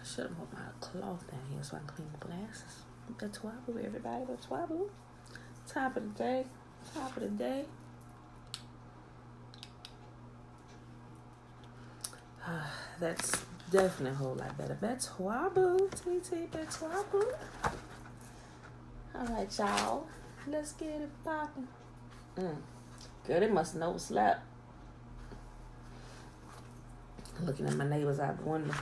should have put my cloth down here so I can clean my glasses. The Twaboo, everybody. The Twaboo. Top of the day. Top of the day. That's definitely a whole lot better. Betwaboo, TT, Betwaboo. All right, y'all. Let's get it popping. Girl, they must know slap. Looking at my neighbors out the window.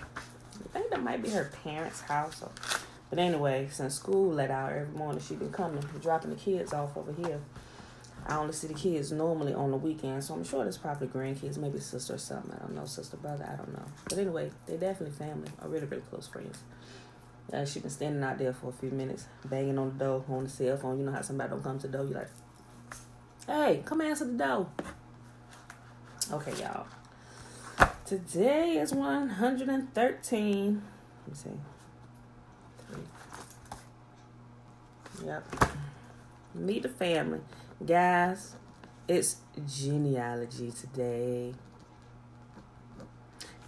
I think that might be her parents' house. But anyway, since school let out every morning, she been coming, dropping the kids off over here. I only see the kids normally on the weekend, so I'm sure there's probably grandkids, maybe sister or something. I don't know, sister, brother, I don't know. But anyway, they definitely family, are really, really close friends. She been standing out there for a few minutes, banging on the door, on the cell phone. You know how somebody don't come to the door, you're like, hey, come answer the door. Okay, y'all. Today is 113. Let me see. 3. Yep. Meet the family. Guys, it's genealogy today.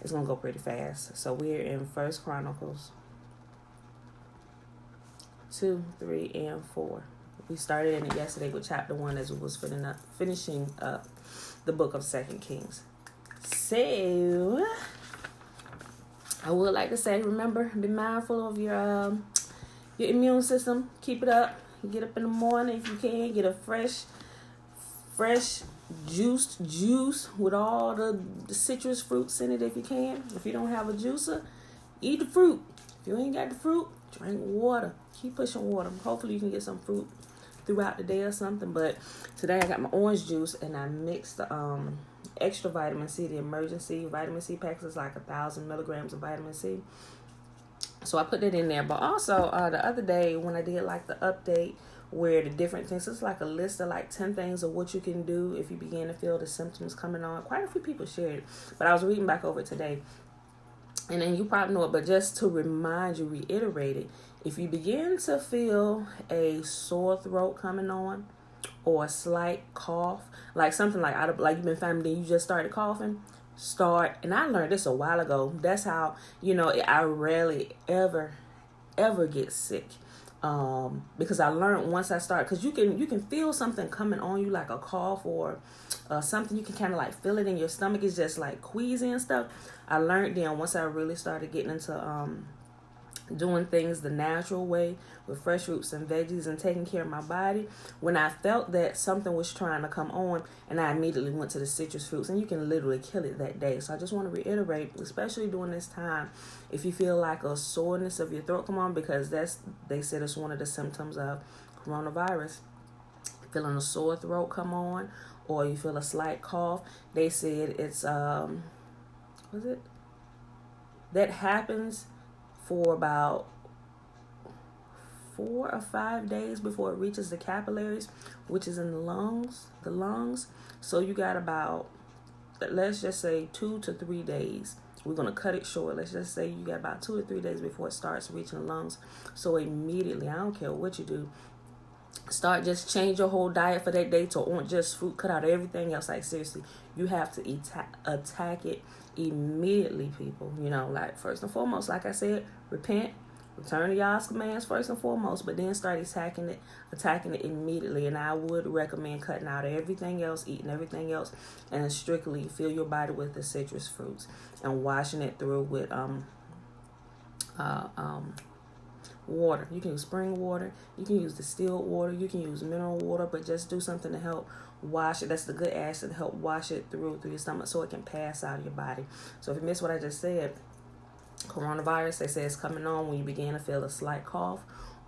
It's going to go pretty fast. So we're in 1 Chronicles 2, 3, and 4. We started in it yesterday with chapter 1 as we was finishing up the book of 2 Kings. So, I would like to say, remember, be mindful of your immune system. Keep it up. Get up in the morning if you can. Get a fresh juiced juice with all the citrus fruits in it if you can. If you don't have a juicer, eat the fruit. If you ain't got the fruit, drink water. Keep pushing water. Hopefully you can get some fruit throughout the day or something. But today I got my orange juice and I mixed the extra vitamin C, the emergency vitamin C packs is like 1,000 milligrams of vitamin C. So I put that in there. But also the other day when I did like the update where the different things, it's like a list of like 10 things of what you can do if you begin to feel the symptoms coming on. Quite a few people shared it. But I was reading back over it today. And then you probably know it, but just to remind you, reiterate it. If you begin to feel a sore throat coming on or a slight cough, like something like you've been finding you just started coughing, and I learned this a while ago. That's how, I rarely ever get sick. Because I learned once I start, because you can feel something coming on you like a cough or something. You can kind of like feel it in your stomach. It's just like queasy and stuff. I learned then once I really started getting into doing things the natural way with fresh fruits and veggies and taking care of my body. When I felt that something was trying to come on, and I immediately went to the citrus fruits, and you can literally kill it that day. So I just want to reiterate, especially during this time, if you feel like a soreness of your throat come on, because they said it's one of the symptoms of coronavirus. Feeling a sore throat come on, or you feel a slight cough, they said it's that happens for about 4 or 5 days before it reaches the capillaries, which is in the lungs. So you got about, let's just say 2 to 3 days. We're going to cut it short. Let's just say you got about 2 to 3 days before it starts reaching the lungs. So immediately, I don't care what you do, change your whole diet for that day to just fruit, cut out everything else. Like seriously, you have to attack it immediately, people. Like first and foremost, like I said, repent, return to y'all's commands first and foremost, but then start attacking it immediately. And I would recommend cutting out everything else, eating everything else, and strictly fill your body with the citrus fruits and washing it through with water. You can use spring water, you can use distilled water, you can use mineral water, but just do something to help wash it. That's the good acid to help wash it through your stomach so it can pass out of your body. So if you missed what I just said, coronavirus, they say it's coming on when you begin to feel a slight cough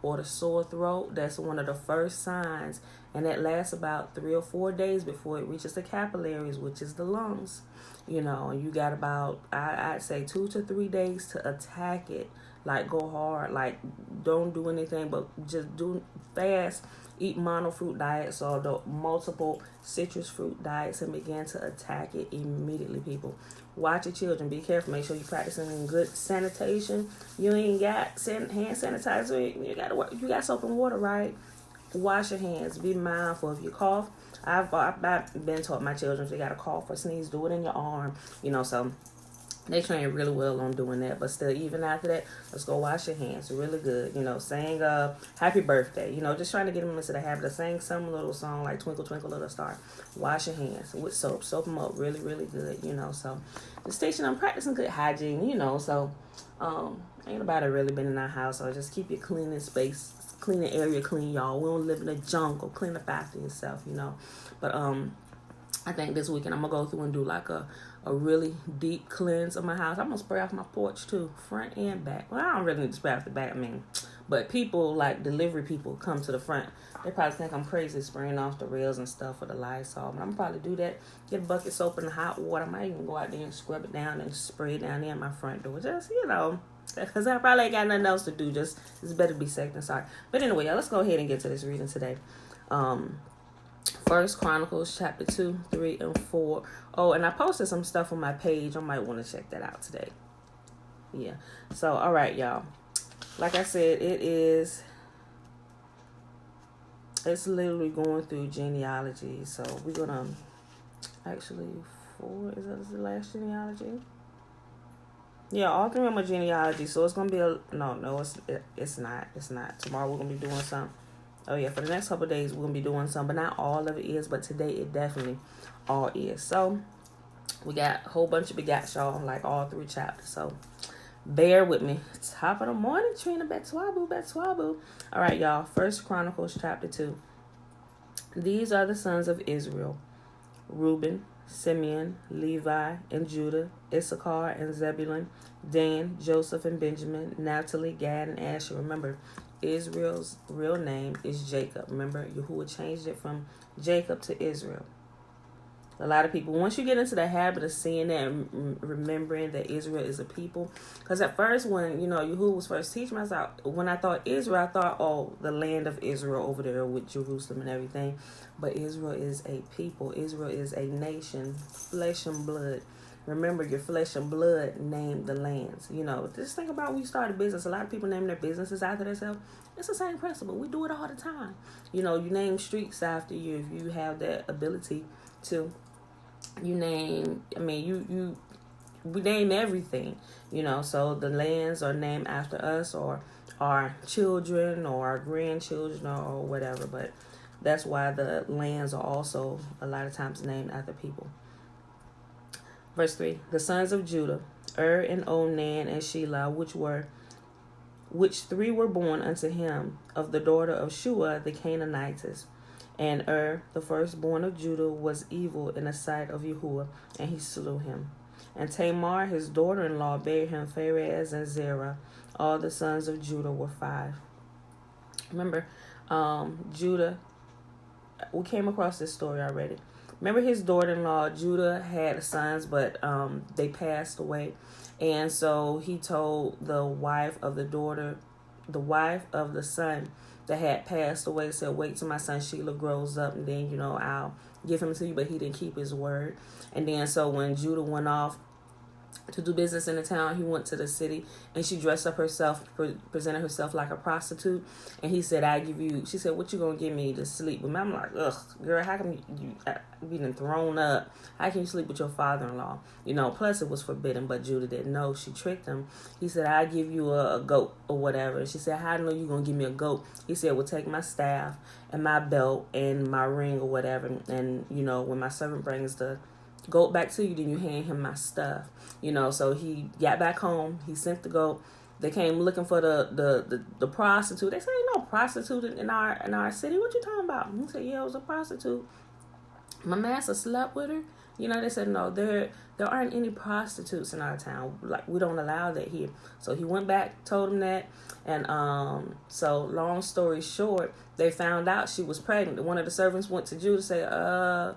or the sore throat. That's one of the first signs, and that lasts about 3 or 4 days before it reaches the capillaries, which is the lungs. You got about, I'd say 2 to 3 days to attack it. Like go hard, like don't do anything but just do fast, eat monofruit diets or the multiple citrus fruit diets and begin to attack it immediately, people. Watch your children, be careful, make sure you're practicing good sanitation. You ain't got hand sanitizer, you got soap and water, right? Wash your hands, be mindful of your cough. I've been taught my children if they got a cough or sneeze, do it in your arm, so They train really well on doing that, but still, even after that, let's go wash your hands. Really good, saying happy birthday. Just trying to get them into the habit of saying some little song like Twinkle Twinkle Little Star. Wash your hands with soap them up really, really good. So just teaching them practicing good hygiene. So ain't nobody really been in our house, so just keep your cleaning space, cleaning area clean, y'all. We don't live in a jungle. Clean up after yourself, But I think this weekend I'm gonna go through and do like a really deep cleanse of my house. I'm gonna spray off my porch too, front and back. Well, I don't really need to spray off the back, but people like delivery people come to the front. They probably think I'm crazy spraying off the rails and stuff with the Lysol, but I'm probably do that. Get a bucket soap in the hot water. I might even go out there and scrub it down and spray it down there in my front door. Just because I probably ain't got nothing else to do. Just it's better to be safe than sorry. But anyway, y'all, let's go ahead and get to this reading today. First Chronicles chapter 2, 3, and 4. Oh, and I posted some stuff on my page. I might want to check that out today. Yeah. So, all right, y'all. Like I said, it's literally going through genealogy. So we're gonna actually 4. Is that the last genealogy? Yeah, all 3 of them are genealogy. So it's gonna be it's not. It's not. Tomorrow we're gonna be doing something. Oh, yeah, for the next couple of days, we're going to be doing some, but not all of it is, but today it definitely all is. So, we got a whole bunch of begats, y'all, like all 3 chapters. So, bear with me. Top of the morning, Trina, Betswabu. All right, y'all, First Chronicles chapter 2. These are the sons of Israel: Reuben, Simeon, Levi, and Judah, Issachar and Zebulun, Dan, Joseph and Benjamin, Naphtali, Gad, and Asher. Remember, Israel's real name is Jacob. Remember, Yahuwah changed it from Jacob to Israel. A lot of people, once you get into the habit of seeing that and remembering that Israel is a people, because at first when, Yahuwah was first teaching me, when I thought Israel, I thought, oh, the land of Israel over there with Jerusalem and everything. But Israel is a people. Israel is a nation, flesh and blood. Remember, your flesh and blood named the lands. Just think about when you start a business. A lot of people name their businesses after themselves. It's the same principle. We do it all the time. You name streets after you if you have that ability to. We name everything. So the lands are named after us or our children or our grandchildren or whatever. But that's why the lands are also a lot of times named after people. Verse 3, the sons of Judah, and Onan and Shelah, which 3 were born unto him of the daughter of Shua the Canaanitess. And the firstborn of Judah, was evil in the sight of Yahuwah, and he slew him. And Tamar, his daughter-in-law, bare him Pharez and Zerah. All the sons of Judah were 5. Remember, Judah, we came across this story already. Remember his daughter-in-law, Judah, had sons, but they passed away. And so he told the wife of the son that had passed away, said, wait till my son Shelah grows up, and then, I'll give him to you. But he didn't keep his word. And then so when Judah went off to do business in the town, he went to the city, and she dressed up herself, presented herself like a prostitute, and he said, she said, what you gonna give me to sleep with me? I'm like, ugh, girl, how come you being thrown up? How can you sleep with your father-in-law? Plus it was forbidden, but Judah didn't know. She tricked him. He said, I give you a goat or whatever. She said, how do I know you gonna give me a goat? He said, well, take my staff and my belt and my ring or whatever, and when my servant brings the goat back to you, then you hand him my stuff. So he got back home. He sent the goat. They came looking for the prostitute. They said, ain't no prostitute in our city. What you talking about? He said, yeah, it was a prostitute. My master slept with her. They said, no, there aren't any prostitutes in our town. Like, we don't allow that here. So he went back, told him that. And so long story short, they found out she was pregnant. One of the servants went to Judah and said,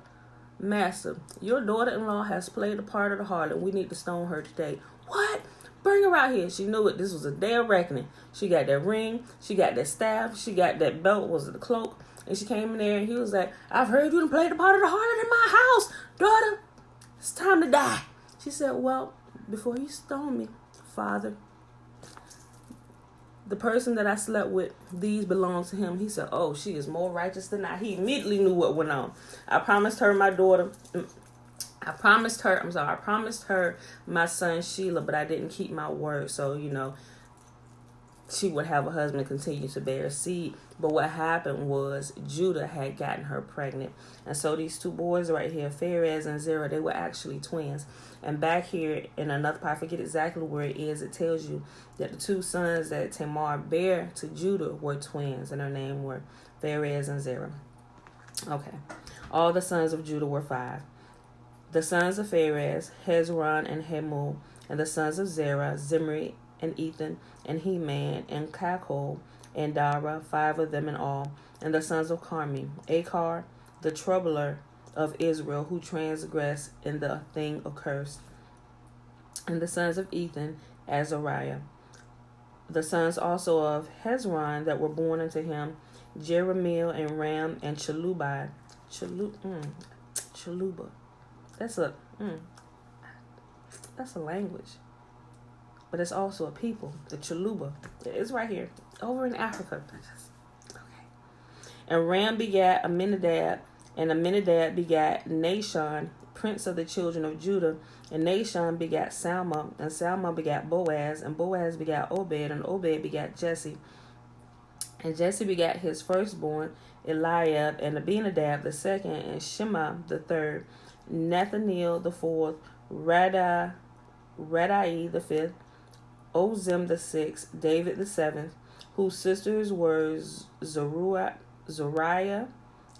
Master, your daughter-in-law has played the part of the harlot. We need to stone her today. What? Bring her out here. She knew it. This was a day of reckoning. She got that ring. She got that staff. She got that belt. Was it the cloak? And she came in there, and he was like, I've heard you done played the part of the harlot in my house. Daughter, it's time to die. She said, well, before you stone me, Father, the person that I slept with, these belong to him. He said, oh, she is more righteous than I. He immediately knew what went on. I promised her my daughter. I promised her my son Sheila, but I didn't keep my word. So, she would have a husband continue to bear seed. But what happened was Judah had gotten her pregnant. And so these two boys right here, Pharez and Zerah, they were actually twins. And back here in another part, I forget exactly where it is, it tells you that the two sons that Tamar bare to Judah were twins, and their name were Pharez and Zerah. Okay. All the sons of Judah were 5. The sons of Pharez, Hezron and Hamul, and the sons of Zerah, Zimri and Ethan, and Heman, and Kakol, and Dara, 5 of them in all. And the sons of Carmi, Achar, the troubler of Israel, who transgressed in the thing accursed. And the sons of Ethan, Azariah. The sons also of Hezron that were born unto him, Jeremiel and Ram and Chaluba. Chaluba. That's a language. But it's also a people, the Chaluba. It's right here, over in Africa. Okay. And Ram begat Aminadab, and Aminadab begat Nahshon, prince of the children of Judah. And Nahshon begat Salma, and Salma begat Boaz, and Boaz begat Obed, and Obed begat Jesse. And Jesse begat his firstborn, Eliab, and Abinadab the second, and Shema the third, Nathaniel the fourth, Radai the fifth, Ozim the sixth, David the seventh, whose sisters were Zariah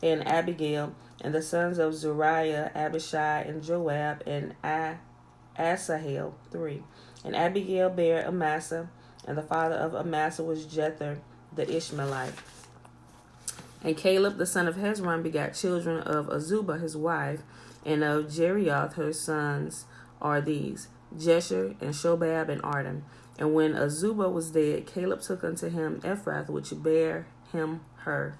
and Abigail, and the sons of Zariah, Abishai and Joab, and Asahel, 3. And Abigail bare Amasa, and the father of Amasa was Jether the Ishmaelite. And Caleb the son of Hezron begat children of Azubah his wife, and of Jerioth her sons are these, Jesher and Shobab and Arden. And when Azubah was dead, Caleb took unto him Ephrath, which bare him Hur.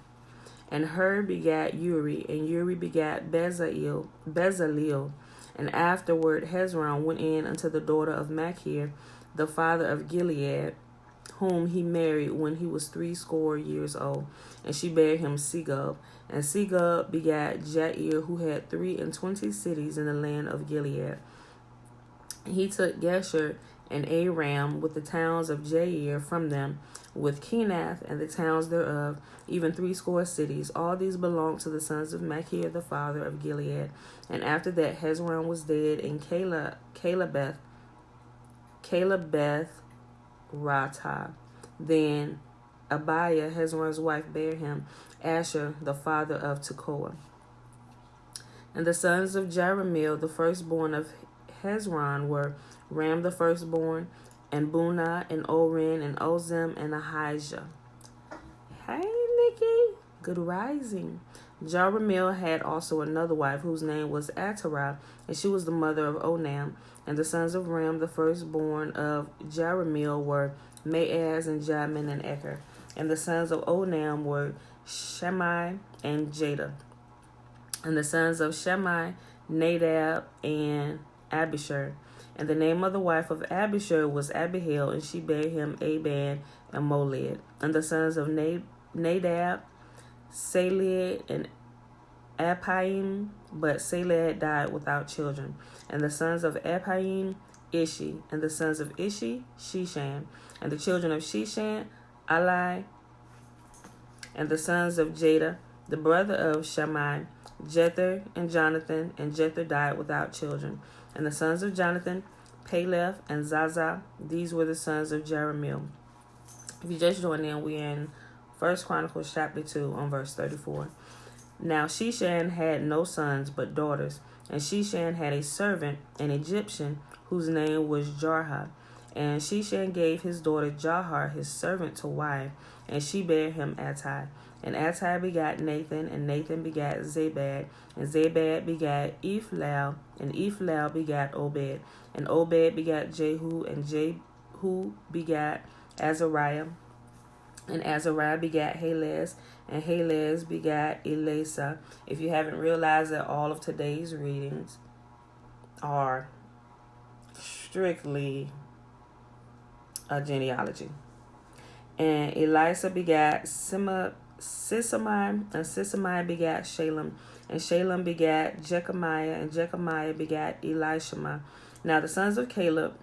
And Hur begat Uri, and Uri begat Bezaleel. And afterward Hezron went in unto the daughter of Machir, the father of Gilead, whom he married when he was 80 years old, and she bare him Segub. And Segub begat Jair, who had 23 cities in the land of Gilead. And he took Geshur and Aram with the towns of Jair from them, with Kenath and the towns thereof, even 80 cities. All these belonged to the sons of Machir, the father of Gilead. And after that Hezron was dead, and Calebeth Ratah. Then Abiah, Hezron's wife, bare him Asher, the father of Tekoa. And the sons of Jeremiel, the firstborn of Hezron, were Ram the firstborn, and Bunah, and Oren, and Ozem, and Ahijah. Hey, Nikki. Good rising. Jeremiel had also another wife, whose name was Atarah, and she was the mother of Onam. And the sons of Ram, the firstborn of Jeremiel, were Maaz, and Jamin, and Eker. And the sons of Onam were Shemai and Jada. And the sons of Shemai, Nadab, and Abishur. And the name of the wife of Abishur was Abihail, and she bare him Aban and Moled. And the sons of Nadab, Saled, and Apaim, but Saled died without children. And the sons of Apaim, Ishi. And the sons of Ishi, Shishan. And the children of Shishan, Ali. And the sons of Jada, the brother of Shammai, Jether and Jonathan. And Jether died without children. And the sons of Jonathan, Peleth and Zaza. These were the sons of Jeremiel. If you just joined in, we're in 1 Chronicles chapter 2 on verse 34. Now Shishan had no sons but daughters. And Shishan had a servant, an Egyptian, whose name was Jarha. And Shishan gave his daughter Jahar, his servant, to wife, and she bare him Attai. And Attai begat Nathan, and Nathan begat Zabad, and Zabad begat Ephlal, and Ephlal begat Obed, and Obed begat Jehu, and Jehu begat Azariah, and Azariah begat Helez, and Helez begat Elasa. If you haven't realized that all of today's readings are strictly a genealogy. And Elisa begat Sisamai, and Sisamai begat Shalem, and Shalem begat Jechamiah, and Jechamiah begat Elishama. Now the sons of Caleb,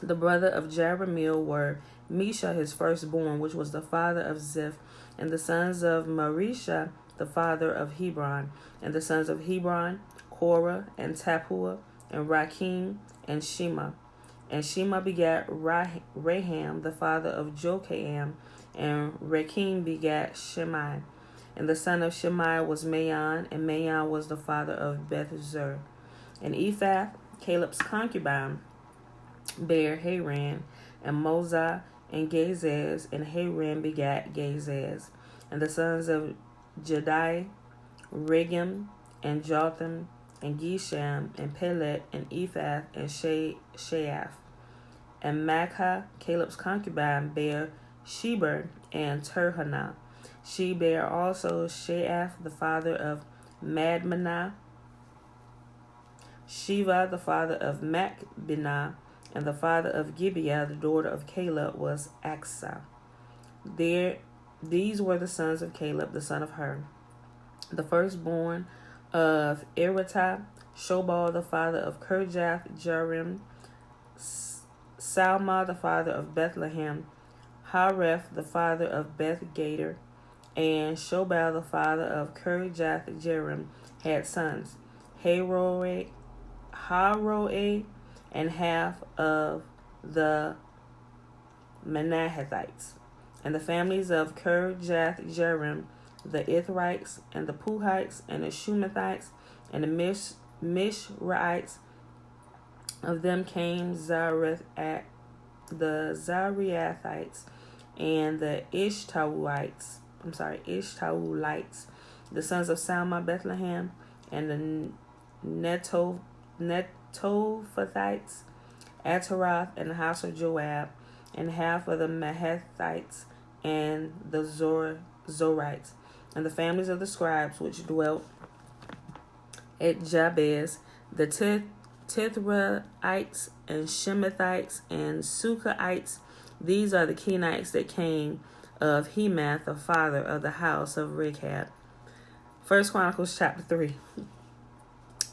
the brother of Jerahmeel, were Mesha his firstborn, which was the father of Ziph, and the sons of Marisha, the father of Hebron, and the sons of Hebron, Korah, and Tapua, and Rakim, and Shema. And Shema begat Raham, the father of Jokaam, and Rakim begat Shemai. And the son of Shemai was Maon, and Maon was the father of Beth-zur. And Ephath, Caleb's concubine, bare Haran, and Mozah, and Gazez, and Haran begat Gazez. And the sons of Jedi, Regem, and Jotham, and Gesham, and Pelet, and Ephath, and Sheaph. And Maachah, Caleb's concubine, bare Sheber and Turhanah. She bare also Sheaph, the father of Madmenah, Shiva, the father of Machbenah, and the father of Gibeah, the daughter of Caleb, was Aksah. These were the sons of Caleb, the son of Hur. The firstborn of Eratah, Shobal, the father of Kirjath Jearim, Salma, the father of Bethlehem, Hareph, the father of Beth Gader, and Shobal, the father of Kirjath Jearim, had sons, Haroe, and half of the Manahathites. And the families of Kirjath Jearim, the Ithrites, and the Puhites, and the Shumathites, and the Mishraites. Of them came the Zariathites, and the Ishtaulites, the sons of Salma, Bethlehem, and the Netophathites, Ataroth, and the house of Joab, and half of the Mahathites, and the Zorites, and the families of the scribes which dwelt at Jabez, the Tithraites, and Shemethites, and Sukkaites. These are the Kenites that came of Hemath, the father of the house of Rechab. 1 Chronicles chapter 3.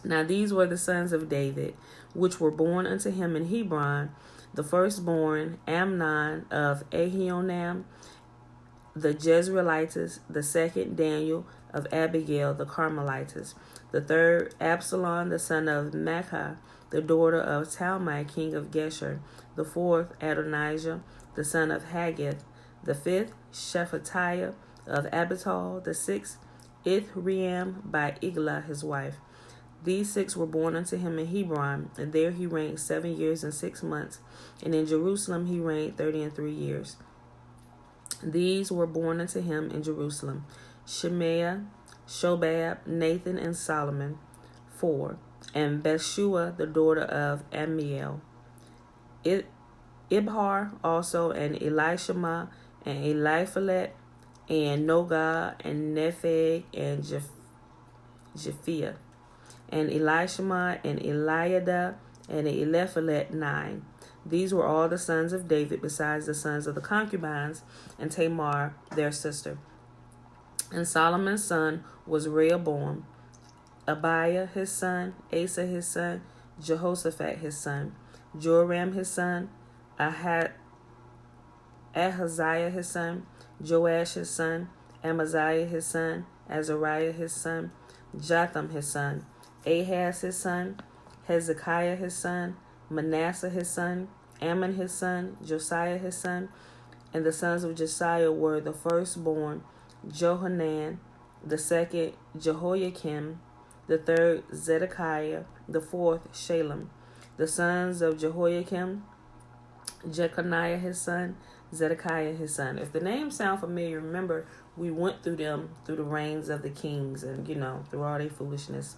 Now these were the sons of David, which were born unto him in Hebron. The firstborn, Amnon of Ahinoam, the Jezreelites. The second, Daniel of Abigail, the Carmelites. The third, Absalom, the son of Maachah, the daughter of Talmai, king of Geshur. The fourth, Adonijah, the son of Haggith. The fifth, Shephatiah of Abital. The sixth, Ithream by Iglah his wife. These six were born unto him in Hebron, and there he reigned 7 years and 6 months. And in Jerusalem he reigned 33 years. These were born unto him in Jerusalem: Shemaiah, Shobab, Nathan, and Solomon, 4. And Bathshua, the daughter of Amiel. Ibhar also, and Elishama, and Eliphalet, and Nogah, and Nepheg, and Japhiah, and Elishama, and Eliada, and Eliphalet, 9. These were all the sons of David, besides the sons of the concubines, and Tamar their sister. And Solomon's son was Rehoboam, Abiah his son, Asa his son, Jehoshaphat his son, Joram his son, Ahaziah his son, Joash his son, Amaziah his son, Azariah his son, Jotham his son, Ahaz his son, Hezekiah his son, Manasseh his son, Ammon his son, Josiah his son. And the sons of Josiah were the firstborn, Johanan, the second, Jehoiakim, the third, Zedekiah, the fourth, Shalem. The sons of Jehoiakim, Jeconiah his son, Zedekiah his son. If the names sound familiar, remember we went through them through the reigns of the kings and, through all their foolishness.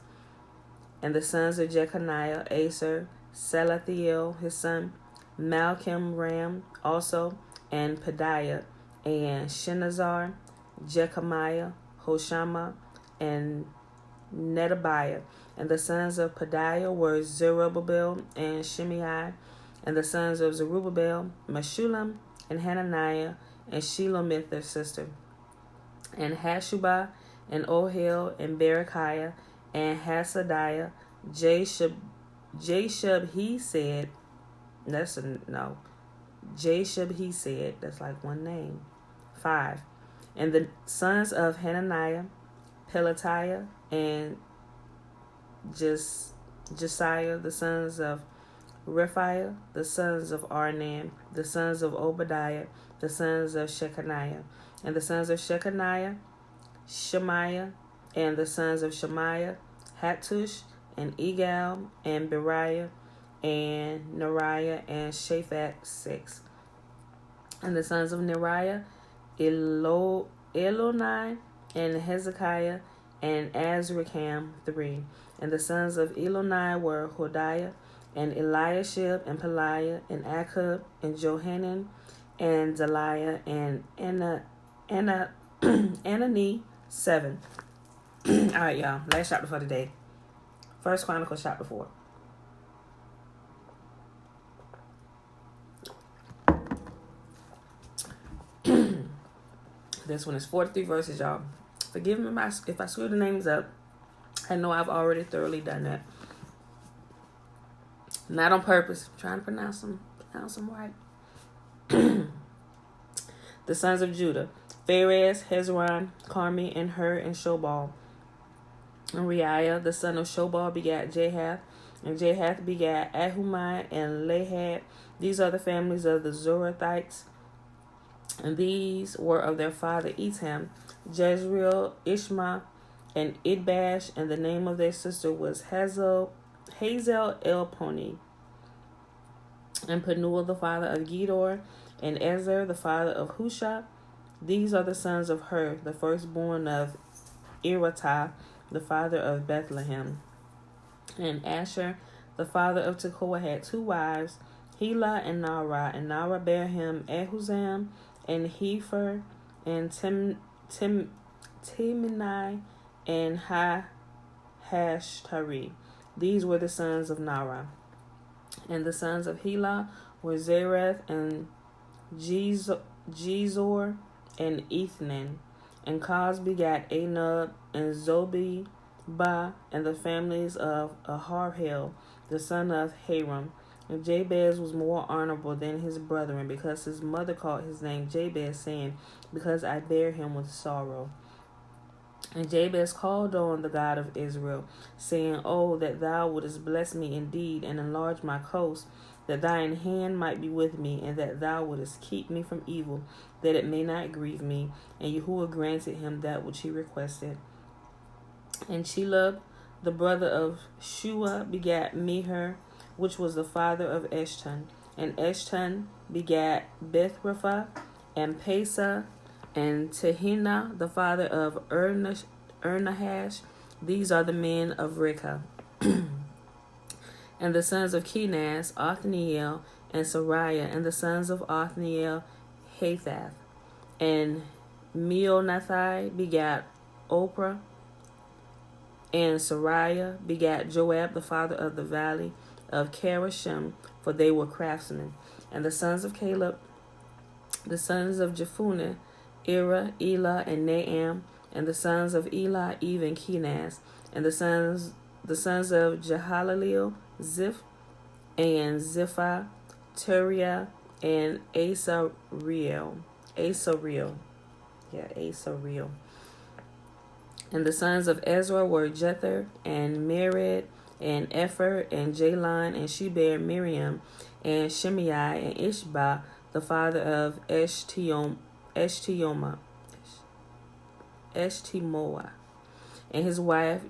And the sons of Jeconiah, Aser, Salathiel his son, Malcolm Ram also, and Pedaiah, and Shenazar, Jechamiah, Hoshama, and Nedabiah. And the sons of Pedaiah were Zerubbabel and Shimei. And the sons of Zerubbabel, Meshullam, and Hananiah, and Shelomith their sister. and Hashubah, and Ohel, and Berechiah, and Hasadiah. Jashub he said, Jashub he said, that's like one name. 5. And the sons of Hananiah, Pelatiah, and Josiah, the sons of Rephiah, the sons of Arnan, the sons of Obadiah, the sons of Shechaniah, and the sons of Shechaniah, Shemaiah, and the sons of Shemaiah, Hattush, and Egal, and Beriah, and Neriah, and Shaphat. 6. And the sons of Neriah, Elonai, and Hezekiah, and Azrikam. 3. And the sons of Elonai were Hodiah, and Eliashib, and Peliah, and Akub, and Johanan, and Deliah, and Anani. 7. All right, y'all. Last chapter for today. 1 Chronicles chapter 4. This one is 43 verses, y'all. Forgive me if I screw the names up. I know I've already thoroughly done that. Not on purpose. I'm trying to pronounce them right. The sons of Judah: Pharez, Hezron, Carmi, and Hur, and Shobal. And Reiah, the son of Shobal, begat Jahath, and Jahath begat Ahumai and Lahad. These are the families of the Zorathites, and these were of their father Etam, Jezreel, Ishma, and Idbash, and the name of their sister was Hazel Elponi. And Penuel, the father of Gedor, and Ezer, the father of Husha. These are the sons of Hur, the firstborn of Eratah, the father of Bethlehem. And Asher, the father of Tekoa, had 2 wives, Helah and Nara. And Nara bare him Ahuzam, and Hefer, and Timnai, and Hashtari. These were the sons of Nara. And the sons of Helah were Zereth, and Jezor, and Ethnan. And Koz begat Anub, and Zobeba, and the families of Aharhel, the son of Haram. And Jabez was more honorable than his brethren, because his mother called his name Jabez, saying, because I bear him with sorrow. And Jabez called on the God of Israel, saying, Oh, that thou wouldest bless me indeed, and enlarge my coast, that thine hand might be with me, and that thou wouldest keep me from evil, that it may not grieve me. And Yahuwah granted him that which he requested. And Chelub, the brother of Shua, begat Meher, which was the father of Eshton. And Eshton begat Bethrapha, and Pesa, and Tehina, the father of Ernahash. These are the men of Rekha. And the sons of Kenaz, Othniel, and Sariah. And the sons of Othniel, Hathath. And Meonathai begat Oprah. And Sariah begat Joab, the father of the valley of Karashim, for they were craftsmen. And the sons of Caleb, the sons of Jephunneh, Ira, Elah, and Naam. And the sons of Elah, even Kenaz. And the sons of Jehalaleel, Ziph, and Ziphah, Turiah, and Asariel. Asariel. And the sons of Ezra were Jether, and Mered, and Epher, and Jalon, and she bare Miriam, and Shimei, and Ishba, the father of Eshtemoa. And his wife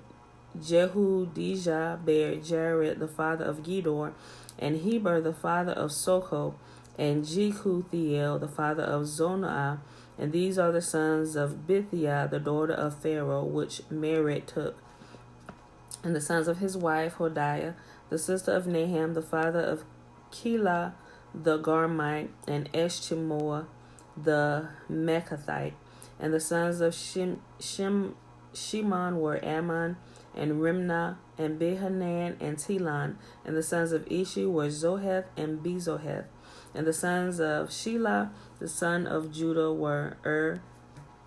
Jehudijah bare Jared, the father of Gedor, and Heber, the father of Soko, and Jekuthiel, the father of Zonah. And these are the sons of Bithiah, the daughter of Pharaoh, which Mered took. And the sons of his wife Hodiah, the sister of Naham, the father of Keilah, the Garmite, and Eshtemoa, the Mechathite. And the sons of Shimon were Ammon, and Rimnah, and Behanan, and Telon. And the sons of Ishi were Zoheth and Bezoheth. And the sons of Shelah, the son of Judah, were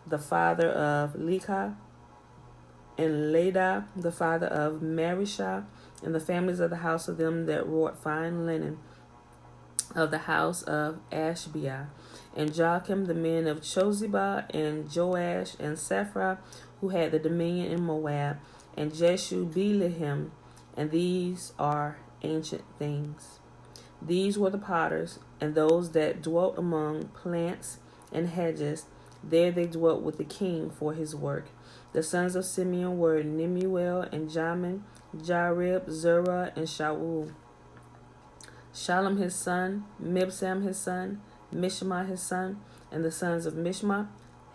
the father of Lekah, and Ladah, the father of Marishah, and the families of the house of them that wrought fine linen, of the house of Ashbiah, and Joachim, the men of Chozibah, and Joash, and Sephra, who had the dominion in Moab, and Jeshu-Belehim, and these are ancient things. These were the potters, and those that dwelt among plants and hedges. There they dwelt with the king for his work. The sons of Simeon were Nemuel, and Jamin, Jarib, Zerah, and Shaul. Shalom his son, Mibsam his son, Mishma his son, and the sons of Mishma,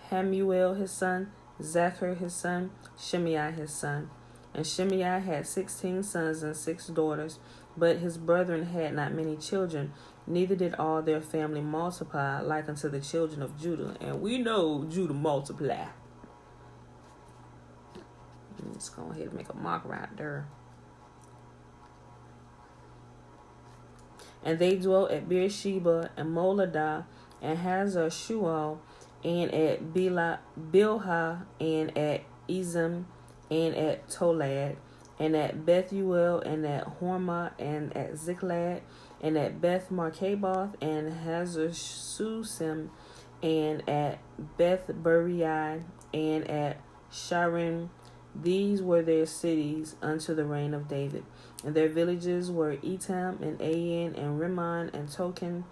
Hamuel his son, Zachar his son, Shimei his son. And Shimei had 16 sons and 6 daughters, but his brethren had not many children, neither did all their family multiply like unto the children of Judah. And we know Judah multiply. Let's go ahead and make a mark right there. And they dwelt at Beersheba and Moladah and Hazar Shual, and at Bilhah, and at Ezem, and at Tolad, and at Bethuel, and at Hormah, and at Ziklag, and at Beth Markaboth, and Hazar Susim, and at Beth Beriai, and at Sharim. These were their cities unto the reign of David. And their villages were Etam, and Ain, and Rimmon, and Token,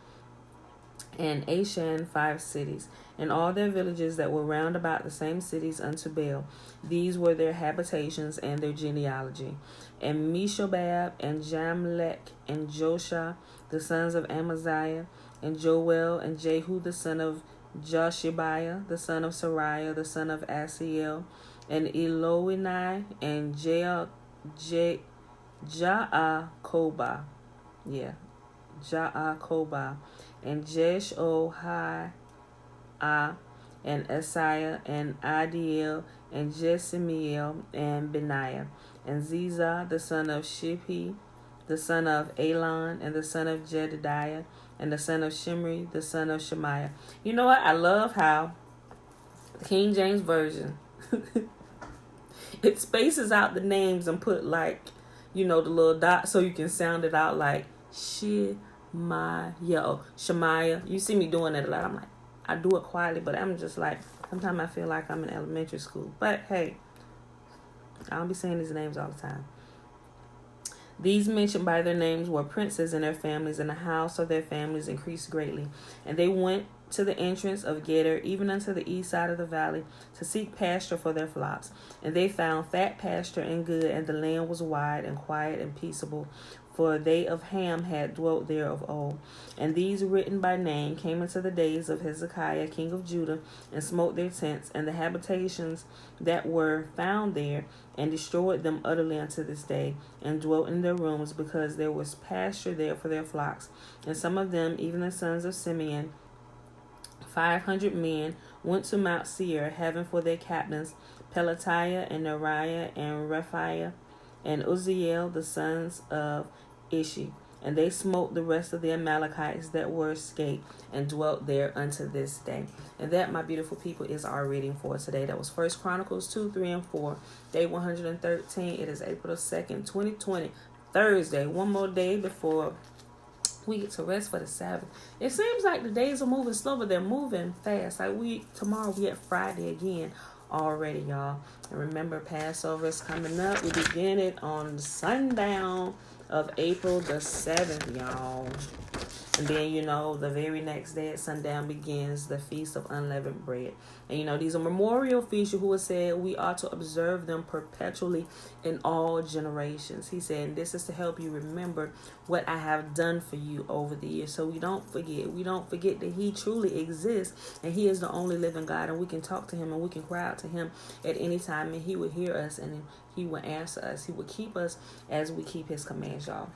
and Ashan, 5 cities, and all their villages that were round about the same cities unto Baal. These were their habitations and their genealogy. And Meshobab, and Jamlech, and Joshua, the sons of Amaziah, and Joel, and Jehu, the son of Joshibiah, the son of Sariah, the son of Asiel, and Eloenai, and Jaakobah, Jaakobah, and Jeshohai, and Asaiah, and Adiel, and Jesimiel, and Benaiah, and Ziza, the son of Shiphi, the son of Elon, and the son of Jedidiah, and the son of Shimri, the son of Shemaiah. You know what? I love how the King James Version it spaces out the names and put the little dot so you can sound it out like Shemaiah. You see me doing it a lot. I'm like, I do it quietly, but I'm just like, sometimes I feel like I'm in elementary school. But hey, I don't be saying these names all the time. These mentioned by their names were princes and their families, and the house of their families increased greatly. And they went to the entrance of Geder, even unto the east side of the valley, to seek pasture for their flocks. And they found fat pasture and good, and the land was wide and quiet and peaceable, for they of Ham had dwelt there of old. And these written by name came into the days of Hezekiah king of Judah, and smote their tents and the habitations that were found there, and destroyed them utterly unto this day, and dwelt in their rooms, because there was pasture there for their flocks. And some of them, even the sons of Simeon, 500 men, went to Mount Seir, having for their captains Pelatiah, and Neriah, and Rephaiah, and Uzziel, the sons of Ishi. And they smote the rest of the Amalekites that were escaped, and dwelt there unto this day. And that, my beautiful people, is our reading for today. That was 1 Chronicles 2, 3, and 4. Day 113. It is April the 2nd, 2020. Thursday. One more day before we get to rest for the Sabbath. It seems like the days are moving slow, but they're moving fast. Tomorrow we at Friday again already, y'all. And remember, Passover is coming up. We begin it on sundown of April the 7th, y'all. And then, the very next day at sundown begins the Feast of Unleavened Bread. And, these are memorial feasts. Yahuwah said we ought to observe them perpetually in all generations. He said, and this is to help you remember what I have done for you over the years. So we don't forget. We don't forget that he truly exists, and he is the only living God, and we can talk to him, and we can cry out to him at any time, and he will hear us, and he will answer us. He will keep us as we keep his commands, y'all.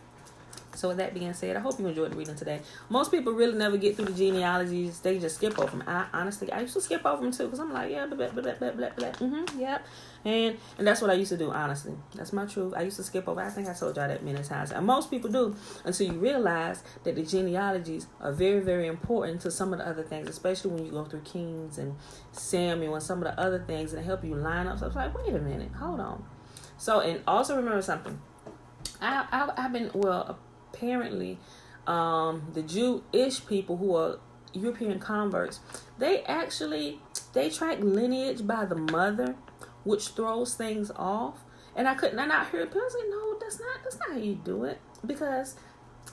So with that being said, I hope you enjoyed the reading today. Most people really never get through the genealogies. They just skip over them. Honestly, I used to skip over them too because I'm like, yeah, blah, blah, blah, blah, blah, blah. Yep. And that's what I used to do, honestly. That's my truth. I used to skip over. I think I told y'all that many times. And most people do until you realize that the genealogies are very, very important to some of the other things, especially when you go through Kings and Samuel and some of the other things and help you line up. So I was like, wait a minute, hold on. So, and also remember something. I've been, apparently, the Jewish people who are European converts, they track lineage by the mother, which throws things off. And I not hear people say, no, that's not how you do it, because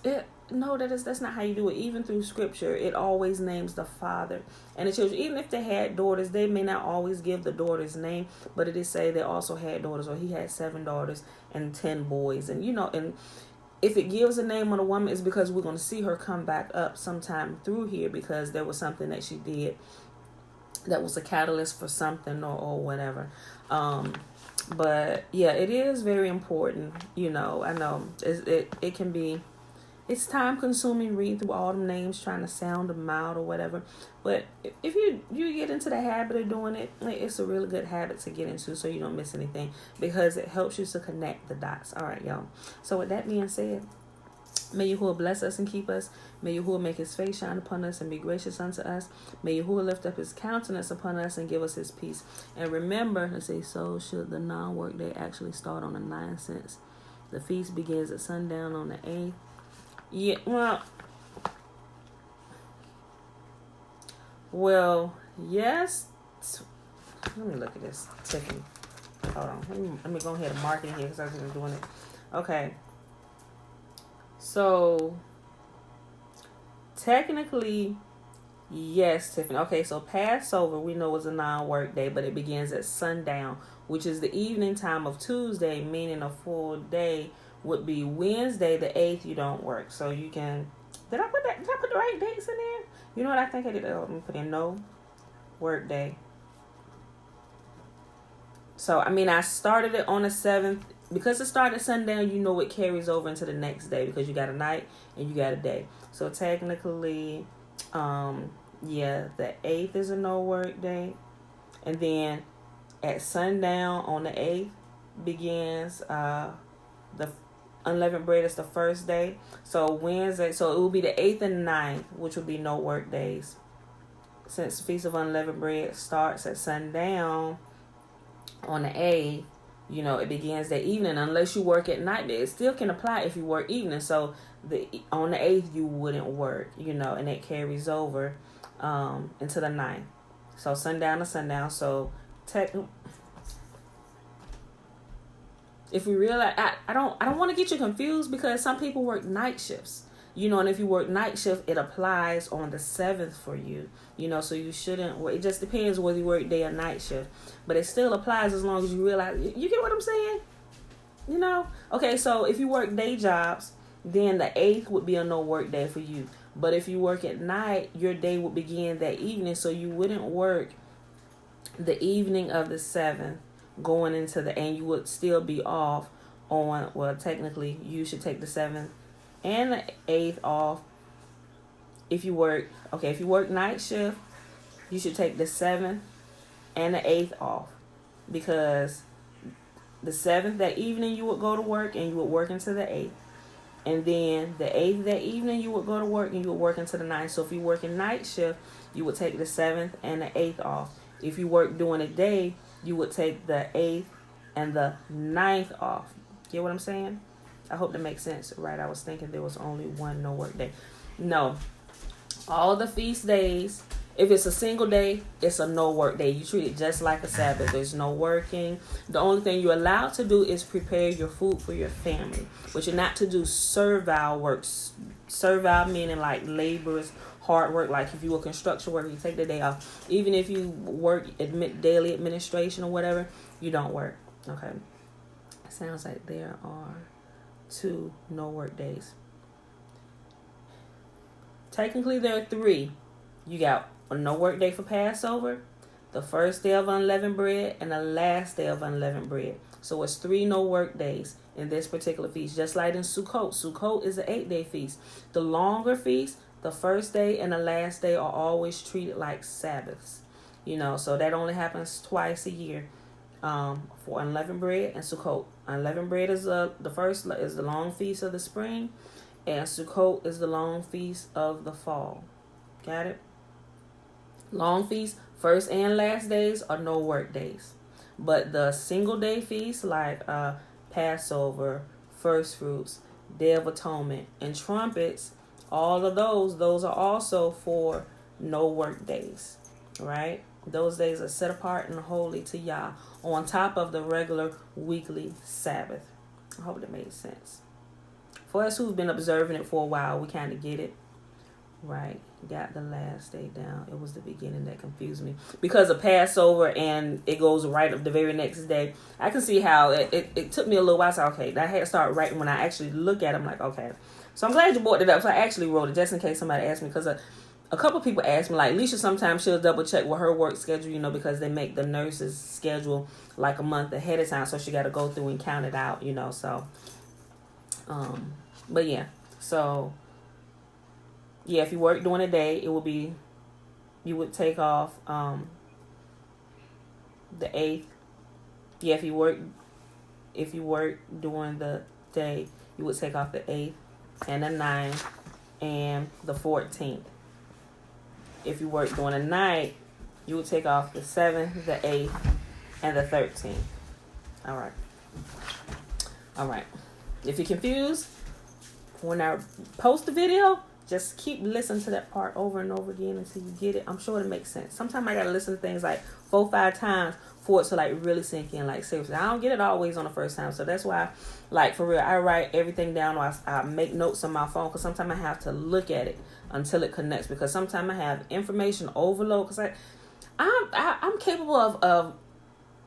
that's not how you do it. Even through scripture, it always names the father and the children. Even if they had daughters, they may not always give the daughter's name, but it is say they also had daughters, or he had 7 daughters and 10 boys. And and if it gives a name on a woman, it's because we're going to see her come back up sometime through here, because there was something that she did that was a catalyst for something or whatever. But yeah, it is very important. I know it can be, it's time consuming reading through all them names, trying to sound them out or whatever. But if you get into the habit of doing it, it's a really good habit to get into, so you don't miss anything, because it helps you to connect the dots. All right, y'all. So with that being said, may Yahuwah bless us and keep us. May Yahuwah make his face shine upon us and be gracious unto us. May Yahuwah lift up his countenance upon us and give us his peace. And remember, let's say, so should the non-work day actually start on the 9th, since the feast begins at sundown on the 8th. Yeah, well, yes. Let me look at this. Tiffany. Hold on. Let me go ahead and mark it here because I've been doing it. Okay. So, technically, yes, Tiffany. Okay, so Passover, we know, is a non-work day, but it begins at sundown, which is the evening time of Tuesday, meaning a full day would be Wednesday, the 8th. You don't work. So you can, did I put the right dates in there? You know what I think I did? Let me put in no work day. So, I started it on the 7th. Because it started sundown, it carries over into the next day, because you got a night and you got a day. So technically, the 8th is a no work day. And then at sundown on the 8th begins the unleavened bread is the first day. So Wednesday, so it will be the 8th and 9th, which will be no work days. Since the Feast of Unleavened Bread starts at sundown on the 8th, it begins that evening, unless you work at night. It still can apply if you work evening. So on the 8th, you wouldn't work, and it carries over into the 9th. So sundown to sundown. So if we realize, I don't want to get you confused, because some people work night shifts, and if you work night shift, it applies on the 7th for you, so you shouldn't work. It just depends whether you work day or night shift, but it still applies as long as you realize. You get what I'm saying? Okay, so if you work day jobs, then the 8th would be a no work day for you. But if you work at night, your day would begin that evening, so you wouldn't work the evening of the 7th going into and you would still be off on, technically you should take the 7th and the 8th off. If you work night shift, you should take the 7th and the 8th off, because the 7th that evening you would go to work and you would work into the 8th, and then the 8th that evening you would go to work and you would work into the 9th. So if you work in night shift, you would take the 7th and the 8th off. If you work during the day, you would take the 8th and the 9th off. Get what I'm saying? I hope that makes sense, right? I was thinking there was only one no work day. No. All the feast days, if it's a single day, it's a no work day. You treat it just like a Sabbath. There's no working. The only thing you're allowed to do is prepare your food for your family. But you're not to do servile works. Servile meaning like laborers, hard work. Like if you were construction worker, you take the day off. Even if you work daily administration or whatever, you don't work. Okay. Sounds like there are 2 no work days. Technically, there are 3. You got a no work day for Passover, the first day of unleavened bread, and the last day of unleavened bread. So it's 3 no work days. in this particular feast. Just like in Sukkot. Sukkot is an 8-day feast. The longer feast, the first day and the last day are always treated like Sabbaths. So that only happens twice a year. For unleavened bread and Sukkot. Unleavened bread is the first is the long feast of the spring, and Sukkot is the long feast of the fall. Got it? Long feast, first and last days are no work days, but the single day feasts like Passover, first fruits, Day of Atonement, and trumpets, all of those are also for no work days, right? Those days are set apart and holy to Yah on top of the regular weekly Sabbath. I hope that made sense. For us who've been observing it for a while, we kind of get it. Right. Got the last day down. It was the beginning that confused me. Because of Passover and it goes right up the very next day. I can see how it took me a little while. So, okay, I had to start writing when I actually look at it. I'm like, okay. So I'm glad you brought it up. So I actually wrote it just in case somebody asked me. Because a couple people ask me, like Leisha, sometimes she'll double check with her work schedule, because they make the nurse's schedule like a month ahead of time. So she got to go through and count it out, so, but yeah. So, yeah, if you work during the day, you would take off, the 8th. Yeah, if you work during the day, you would take off the 8th and the 9th and the 14th. If you work during the night, you would take off the 7th, the 8th, and the 13th. All right. If you're confused, when I post the video, just keep listening to that part over and over again until you get it. I'm sure it makes sense. Sometimes I got to listen to things like 4-5 times for it to like really sink in. Like seriously, I don't get it always on the first time. So that's why, like for real, I write everything down or I make notes on my phone because sometimes I have to look at it until it connects, because sometimes I have information overload because I'm capable of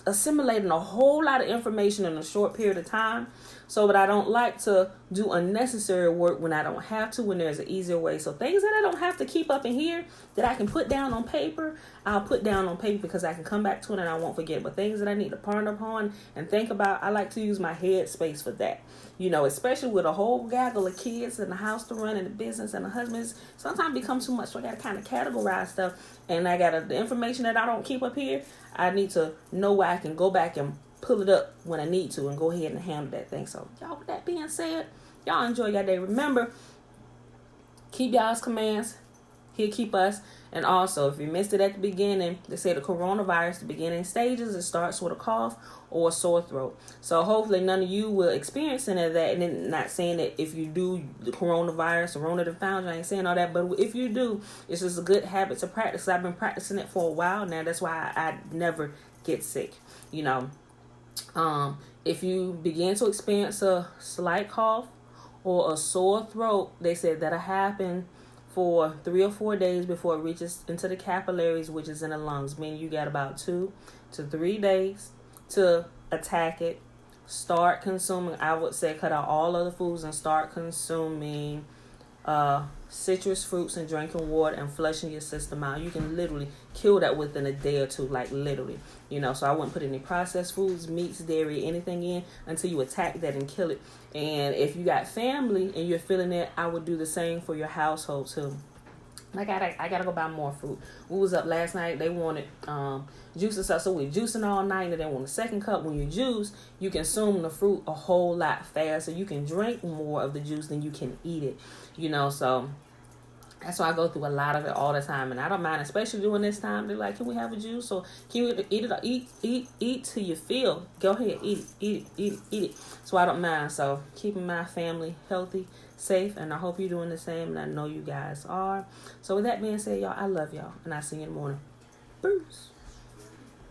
assimilating a whole lot of information in a short period of time. So, but I don't like to do unnecessary work when I don't have to, when there's an easier way. So things that I don't have to keep up in here that I can put down on paper, I'll put down on paper because I can come back to it and I won't forget. But things that I need to ponder upon and think about, I like to use my head space for that. Especially with a whole gaggle of kids and the house to run and the business and the husbands, sometimes it becomes too much. So I got to kind of categorize stuff, and I got the information that I don't keep up here, I need to know where I can go back and pull it up when I need to and go ahead and handle that thing. So y'all, with that being said, y'all enjoy your day. Remember, keep y'all's commands. He'll keep us. And also, if you missed it at the beginning, they say the coronavirus, the beginning stages, it starts with a cough or a sore throat. So hopefully none of you will experience any of that. And then not saying that if you do the coronavirus, Rona done found you, I ain't saying all that. But if you do, it's just a good habit to practice. I've been practicing it for a while now. That's why I never get sick. If you begin to experience a slight cough or a sore throat, they said that'll happen for 3 or 4 days before it reaches into the capillaries, which is in the lungs. Meaning you got about 2 to 3 days to attack it. Start consuming, I would say cut out all other foods and start consuming citrus fruits and drinking water and flushing your system out. You can literally kill that within a day or two, like literally. So I wouldn't put any processed foods, meats, dairy, anything in until you attack that and kill it. And if you got family and you're feeling it, I would do the same for your household too. I gotta go buy more fruit. We was up last night. They wanted juice and stuff, so we're juicing all night. And then on the second cup, when you juice, you consume the fruit a whole lot faster. You can drink more of the juice than you can eat it. So that's why I go through a lot of it all the time, and I don't mind, especially during this time. They're like, "Can we have a juice?" Or can you eat till you feel? Go ahead, eat it. So I don't mind. So keeping my family healthy, safe, and I hope you're doing the same, and I know you guys are. So with that being said, y'all, I love y'all, and I'll see you in the morning. Peace.